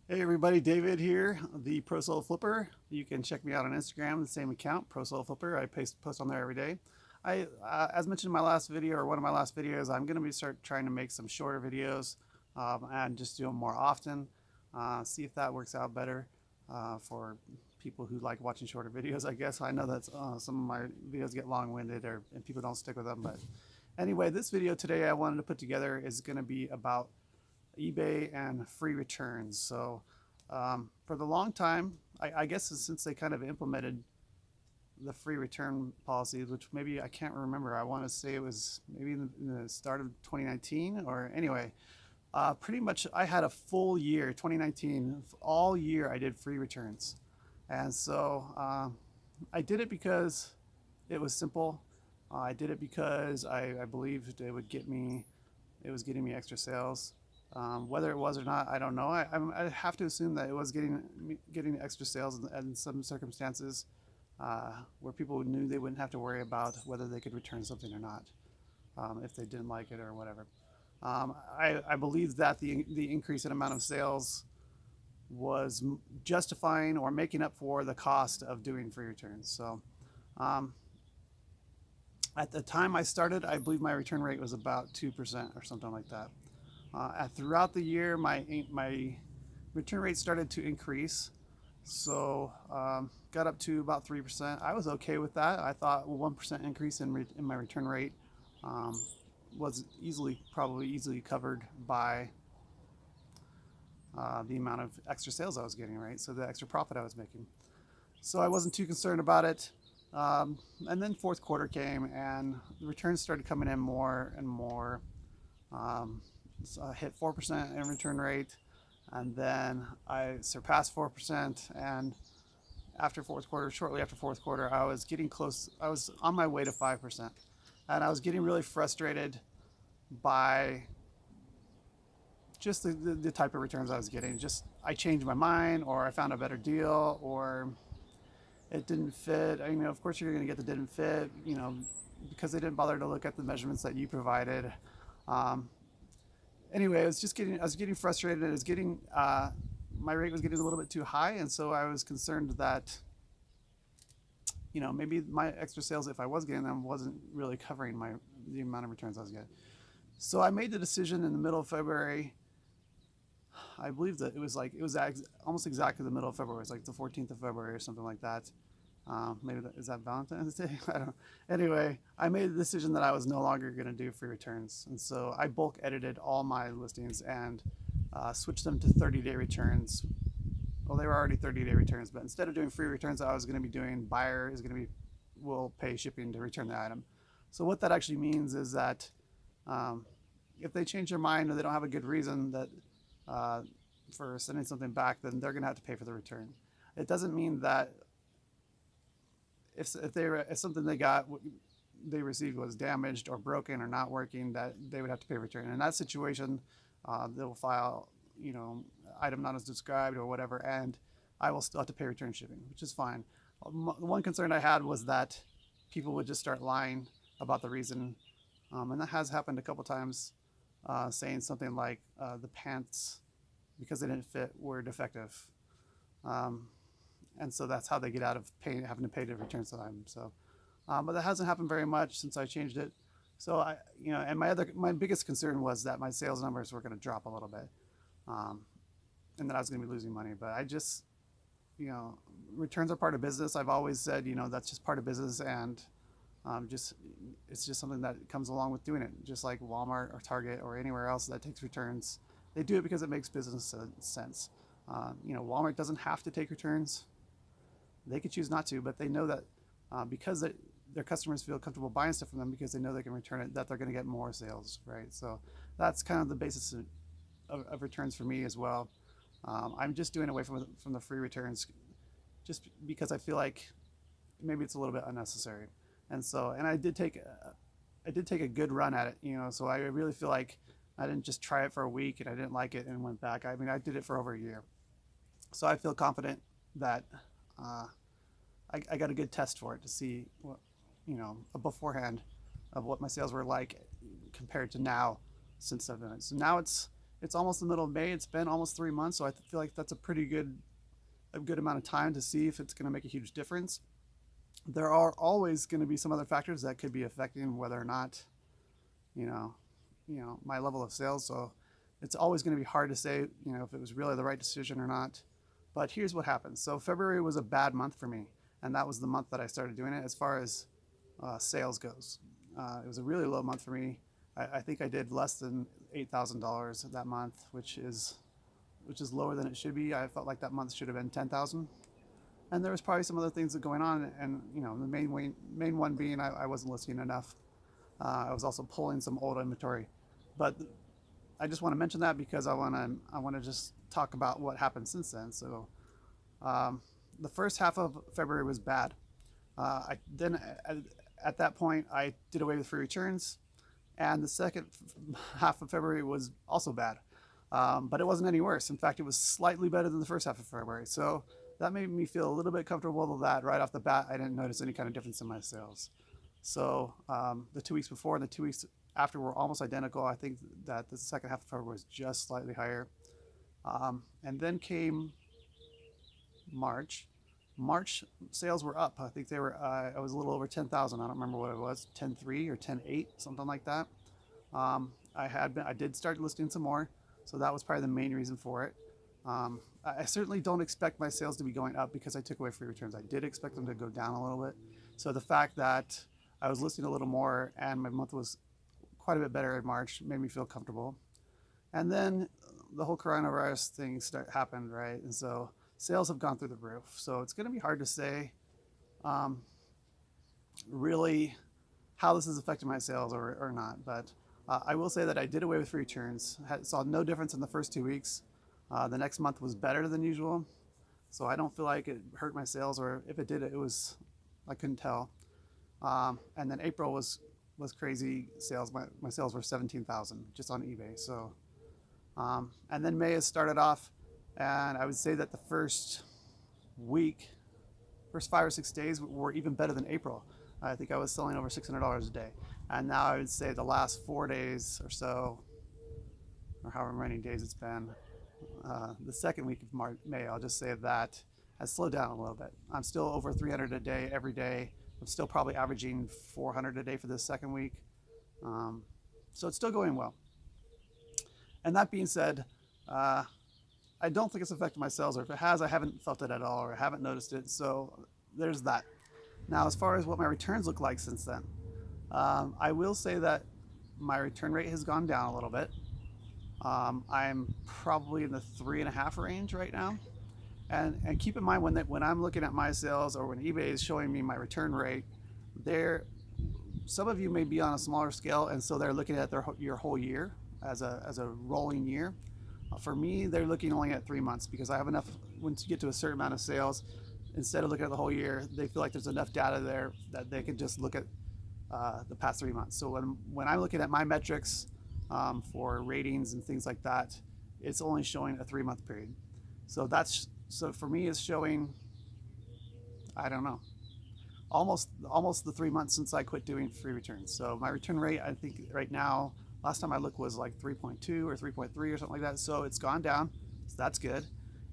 Hey everybody, David here, the Pro Soul Flipper. You can check me out on Instagram, the same account, Pro Soul Flipper. I post on there every day. As mentioned in my last video or one of my last videos, I'm going to be start trying to make some shorter videos and just do them more often. See if that works out better for people who like watching shorter videos. I guess I know that some of my videos get long-winded and people don't stick with them, but anyway, this video today I wanted to put together is going to be about eBay and free returns. So for the long time, I guess since they kind of implemented the free return policies, which maybe I can't remember. I want to say it was maybe in the start of 2019 or anyway. Pretty much I had a full year, 2019, all year I did free returns. And so I did it because it was simple. I did it because I believed it was getting me extra sales. Whether it was or not, I don't know. I have to assume that it was getting extra sales in some circumstances where people knew they wouldn't have to worry about whether they could return something or not if they didn't like it or whatever. I believe that the increase in amount of sales was justifying or making up for the cost of doing free returns. So um, at the time I started, I believe my return rate was about 2% or something like that. Throughout the year, my return rate started to increase, so got up to about 3%. I was okay with that. I thought a 1% increase in my return rate um, was probably easily covered by the amount of extra sales I was getting, right? So the extra profit I was making. So I wasn't too concerned about it. And then fourth quarter came, and the returns started coming in more and more. So I hit 4% in return rate, and then I surpassed 4%. And after fourth quarter, shortly after fourth quarter, I was getting close. I was on my way to 5%, and I was getting really frustrated by just the type of returns I was getting. Just I changed my mind, or I found a better deal, or it didn't fit. Of course, you're going to get the didn't fit, because they didn't bother to look at the measurements that you provided. Um, anyway, I was getting frustrated. It was getting, my rate was getting a little bit too high, and so I was concerned that, maybe my extra sales, if I was getting them, wasn't really covering the amount of returns I was getting. So I made the decision in the middle of February. I believe that it was almost exactly the middle of February. It was like the 14th of February or something like that. Is that Valentine's Day? I don't know. Anyway, I made the decision that I was no longer going to do free returns, and so I bulk edited all my listings and switched them to 30-day returns. Well, they were already 30-day returns, but instead of doing free returns, I was going to be doing buyer is going to be will pay shipping to return the item. So what that actually means is that um, if they change their mind or they don't have a good reason that uh, for sending something back, then they're going to have to pay for the return. It doesn't mean that if something they received was damaged or broken or not working, that they would have to pay return. In that situation, they'll file, item not as described or whatever, and I will still have to pay return shipping, which is fine. One concern I had was that people would just start lying about the reason, and that has happened a couple times, saying something like the pants, because they didn't fit, were defective. Um, and so that's how they get out of having to pay to return some item. So, but that hasn't happened very much since I changed it. So and my biggest concern was that my sales numbers were going to drop a little bit, um, and that I was going to be losing money. But you know, returns are part of business. I've always said, that's just part of business, and it's just something that comes along with doing it. Just like Walmart or Target or anywhere else that takes returns, they do it because it makes business sense. Walmart doesn't have to take returns. They could choose not to, but they know that because their customers feel comfortable buying stuff from them because they know they can return it, that they're going to get more sales, right? So that's kind of the basis of returns for me as well. I'm just doing away from the free returns just because I feel like maybe it's a little bit unnecessary. And so, and I did take a good run at it, so I really feel like I didn't just try it for a week and I didn't like it and went back. I did it for over a year. So I feel confident that uh, I got a good test for it to see what, beforehand of what my sales were like compared to now since I've done it. So now It's almost the middle of May. It's been almost 3 months, so I feel like that's a good amount of time to see if it's going to make a huge difference. There are always going to be some other factors that could be affecting whether or not, you know, my level of sales. So it's always going to be hard to say, if it was really the right decision or not. But here's what happened. So February was a bad month for me, and that was the month that I started doing it as far as sales goes. It was a really low month for me. I think I did less than $8,000 that month, which is lower than it should be. I felt like that month should have been 10,000. And there was probably some other things that going on, and the main one being I wasn't listing enough. I was also pulling some old inventory, but I just want to mention that because I want to just talk about what happened since then. So the first half of February was bad. I then at that point I did away with free returns, and the second half of February was also bad, but it wasn't any worse. In fact, it was slightly better than the first half of February. So that made me feel a little bit comfortable with that right off the bat. I didn't notice any kind of difference in my sales. So the 2 weeks before and the 2 weeks after were almost identical. I think that the second half of February was just slightly higher. And then came March. March sales were up. I think they were. I was a little over 10,000. I don't remember what it was, 10.3 or 10.8, something like that. I did start listing some more, so that was probably the main reason for it. I certainly don't expect my sales to be going up because I took away free returns. I did expect them to go down a little bit. So the fact that I was listing a little more and my month was quite a bit better in March made me feel comfortable. And then the whole coronavirus thing happened, right? And so sales have gone through the roof. So it's going to be hard to say really how this is affecting my sales or not. But I will say that I did away with free returns. Saw no difference in the first 2 weeks. The next month was better than usual. So I don't feel like it hurt my sales, or if it did, I couldn't tell. And then April was crazy sales. My sales were 17,000 just on eBay. So, and then May has started off, and I would say that the first 5 or 6 days were even better than April. I think I was selling over $600 a day. And now I would say the last 4 days or so, or however many days it's been, the second week of May, I'll just say that has slowed down a little bit. I'm still over 300 a day every day. I'm still probably averaging 400 a day for this second week. So it's still going well. And that being said, I don't think it's affected my sales, or if it has, I haven't felt it at all, or I haven't noticed it. So there's that. Now, as far as what my returns look like since then, I will say that my return rate has gone down a little bit. I'm probably in the 3.5 range right now. And keep in mind when I'm looking at my sales, or when eBay is showing me my return rate, some of you may be on a smaller scale, and so they're looking at your whole year as a rolling year. For me, they're looking only at 3 months, because I have enough. Once you get to a certain amount of sales, instead of looking at the whole year, they feel like there's enough data there that they can just look at the past 3 months. So when I'm looking at my metrics for ratings and things like that, it's only showing a 3-month period. So for me, it's showing, I don't know, almost the 3 months since I quit doing free returns. So my return rate, I think right now, last time I looked, was like 3.2 or 3.3 or something like that. So it's gone down. So that's good.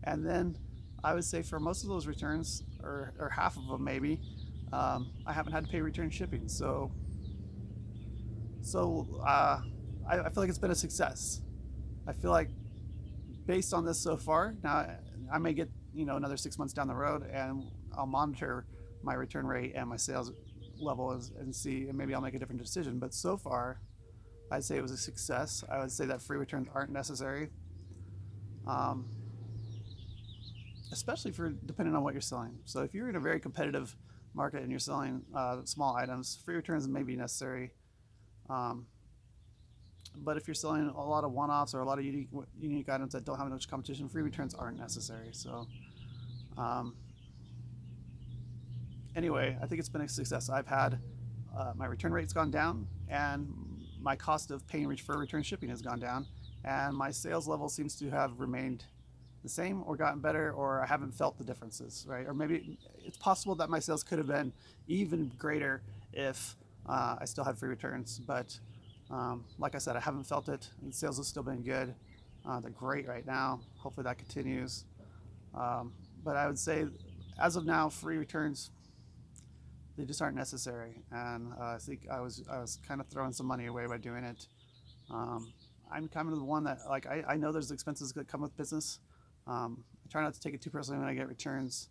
And then I would say for most of those returns, or half of them maybe, I haven't had to pay return shipping. So I feel like it's been a success. I feel like based on this so far, now I may get another 6 months down the road, and I'll monitor my return rate and my sales level and see, and maybe I'll make a different decision. But so far, I'd say it was a success. I would say that free returns aren't necessary, especially depending on what you're selling. So if you're in a very competitive market and you're selling small items, free returns may be necessary. But if you're selling a lot of one-offs or a lot of unique items that don't have much competition, free returns aren't necessary. So anyway, I think it's been a success. I've had my return rate's gone down, and my cost of paying for return shipping has gone down, and my sales level seems to have remained the same or gotten better, or I haven't felt the differences, right? Or maybe it's possible that my sales could have been even greater if I still had free returns, but like I said, I haven't felt it, and sales have still been good. They're great right now. Hopefully that continues. But I would say, as of now, free returns, they just aren't necessary. And I think I was kind of throwing some money away by doing it. Um, I'm kind of the one that, like, I know there's expenses that come with business. I try not to take it too personally when I get returns.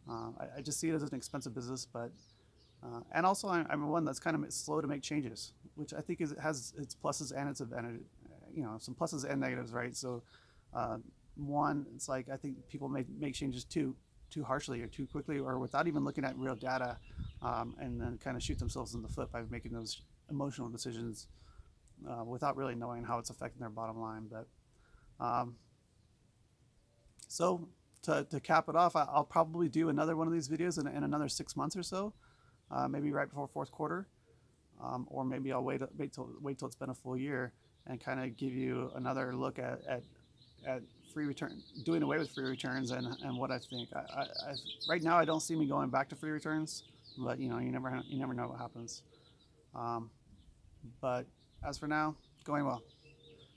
I just see it as an expensive business, but and also I'm one that's kind of slow to make changes, which I think has its pluses and its advantage, some pluses and negatives, right? So one, it's like I think people make changes too harshly or too quickly or without even looking at real data, and then kind of shoot themselves in the foot by making those emotional decisions without really knowing how it's affecting their bottom line. But um, so to cap it off, I'll probably do another one of these videos in another 6 months or so, maybe right before fourth quarter, or maybe I'll wait till it's been a full year and kind of give you another look at free return, doing away with free returns, and what I think. Right now I don't see me going back to free returns, but you never know what happens. Um, but as for now, going well.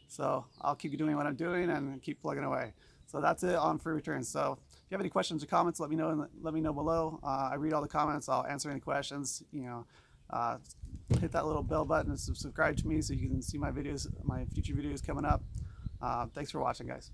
So I'll keep doing what I'm doing and keep plugging away. So that's it on free returns. So if you have any questions or comments, let me know below. I read all the comments. I'll answer any questions. Hit that little bell button and subscribe to me so you can see my future videos coming up. Thanks for watching, guys.